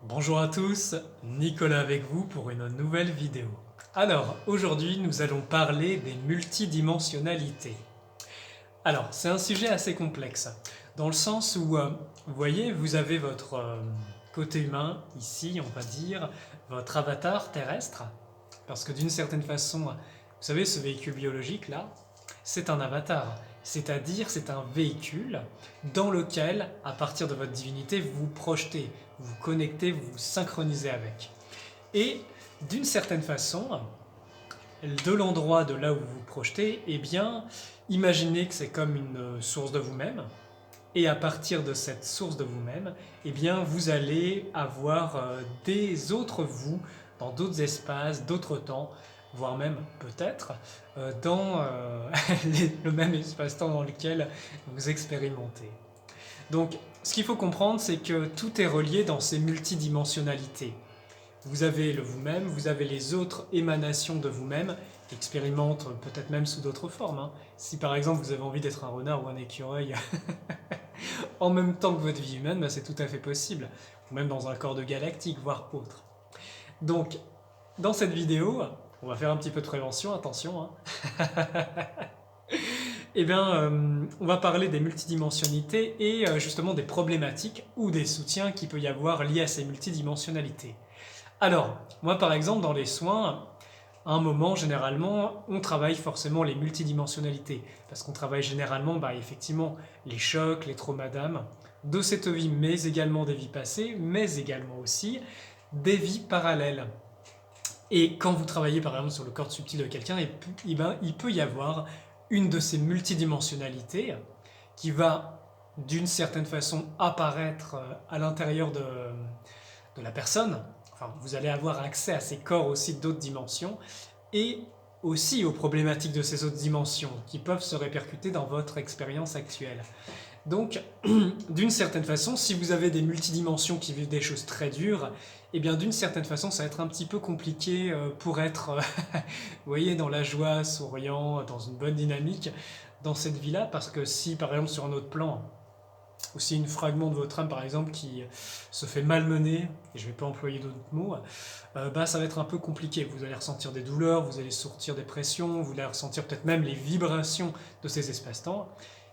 Bonjour à tous, Nicolas avec vous pour une nouvelle vidéo. Alors, aujourd'hui, nous allons parler des multidimensionnalités. Alors, c'est un sujet assez complexe, dans le sens où, vous voyez, vous avez votre côté humain, ici, on va dire, votre avatar terrestre, parce que d'une certaine façon, vous savez, ce véhicule biologique-là, c'est un avatar, c'est-à-dire c'est un véhicule dans lequel, à partir de votre divinité, vous vous projetez, vous vous connectez, vous vous synchronisez avec. Et d'une certaine façon, de l'endroit de là où vous vous projetez, eh bien, imaginez que c'est comme une source de vous-même, et à partir de cette source de vous-même, eh bien, vous allez avoir des autres vous dans d'autres espaces, d'autres temps, voire même peut-être dans le même espace-temps dans lequel vous expérimentez. Donc, ce qu'il faut comprendre, c'est que tout est relié dans ces multidimensionnalités. Vous avez le vous-même, vous avez les autres émanations de vous-même, qui expérimentent peut-être même sous d'autres formes, hein. Si par exemple vous avez envie d'être un renard ou un écureuil en même temps que votre vie humaine, bah, c'est tout à fait possible, ou même dans un corps de galactique, voire autre. Donc, dans cette vidéo, on va faire un petit peu de prévention, attention, hein. Eh bien, on va parler des multidimensionnalités et justement des problématiques ou des soutiens qu'il peut y avoir liés à ces multidimensionnalités. Alors, moi par exemple, dans les soins, à un moment, généralement, on travaille forcément les multidimensionnalités, parce qu'on travaille généralement, effectivement, les chocs, les traumas d'âme, de cette vie, mais également des vies passées, mais également aussi des vies parallèles. Et quand vous travaillez par exemple sur le corps subtil de quelqu'un, il peut y avoir une de ces multidimensionnalités qui va d'une certaine façon apparaître à l'intérieur de la personne. Enfin, vous allez avoir accès à ces corps aussi d'autres dimensions et aussi aux problématiques de ces autres dimensions qui peuvent se répercuter dans votre expérience actuelle. Donc, d'une certaine façon, si vous avez des multidimensions qui vivent des choses très dures, eh bien d'une certaine façon, ça va être un petit peu compliqué pour être, vous voyez, dans la joie, souriant, dans une bonne dynamique dans cette vie-là, parce que si par exemple sur un autre plan, ou si une fragment de votre âme par exemple qui se fait malmener, et je ne vais pas employer d'autres mots, ça va être un peu compliqué. Vous allez ressentir des douleurs, vous allez sortir des pressions, vous allez ressentir peut-être même les vibrations de ces espaces-temps.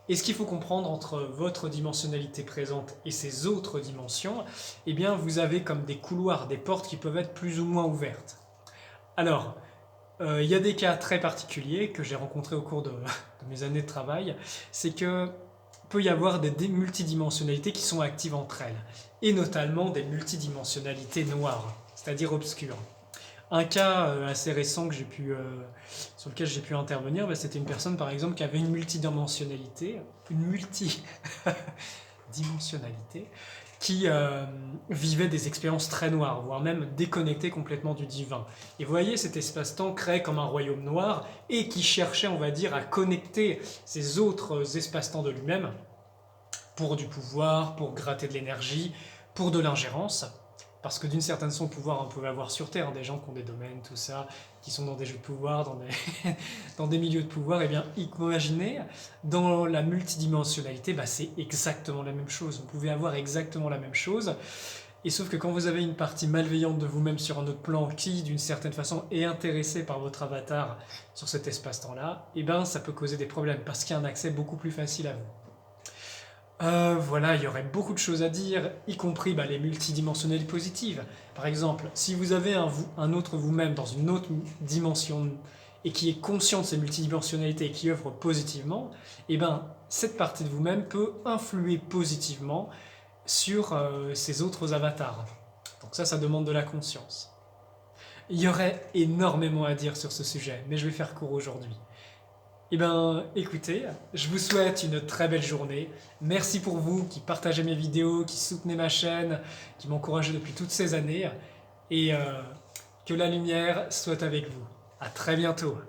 Et ce qu'il faut comprendre entre votre dimensionnalité présente et ces autres dimensions, eh bien vous avez comme des couloirs, des portes qui peuvent être plus ou moins ouvertes. Alors, il y a des cas très particuliers que j'ai rencontrés au cours de mes années de travail, c'est que peut y avoir des multidimensionnalités qui sont actives entre elles, et notamment des multidimensionnalités noires, c'est-à-dire obscures. Un cas assez récent sur lequel j'ai pu intervenir, c'était une personne par exemple qui avait une multidimensionnalité, qui vivait des expériences très noires, voire même déconnectée complètement du divin. Et vous voyez, cet espace-temps créé comme un royaume noir et qui cherchait, on va dire, à connecter ces autres espaces-temps de lui-même pour du pouvoir, pour gratter de l'énergie, pour de l'ingérence. Parce que d'une certaine façon, le pouvoir, on peut l'avoir sur Terre, des gens qui ont des domaines, tout ça, qui sont dans des jeux de pouvoir, dans des milieux de pouvoir, et bien imaginez, dans la multidimensionnalité, c'est exactement la même chose. Vous pouvez avoir exactement la même chose, et sauf que quand vous avez une partie malveillante de vous-même sur un autre plan qui, d'une certaine façon, est intéressée par votre avatar sur cet espace-temps-là, et ça peut causer des problèmes, parce qu'il y a un accès beaucoup plus facile à vous. Voilà, il y aurait beaucoup de choses à dire, y compris les multidimensionnelles positives. Par exemple, si vous avez un autre vous-même dans une autre dimension et qui est conscient de ces multidimensionnalités et qui œuvre positivement, cette partie de vous-même peut influer positivement sur ces autres avatars. Donc ça demande de la conscience. Il y aurait énormément à dire sur ce sujet, mais je vais faire court aujourd'hui. Écoutez, je vous souhaite une très belle journée. Merci pour vous qui partagez mes vidéos, qui soutenez ma chaîne, qui m'encouragez depuis toutes ces années. Et que la lumière soit avec vous. À très bientôt.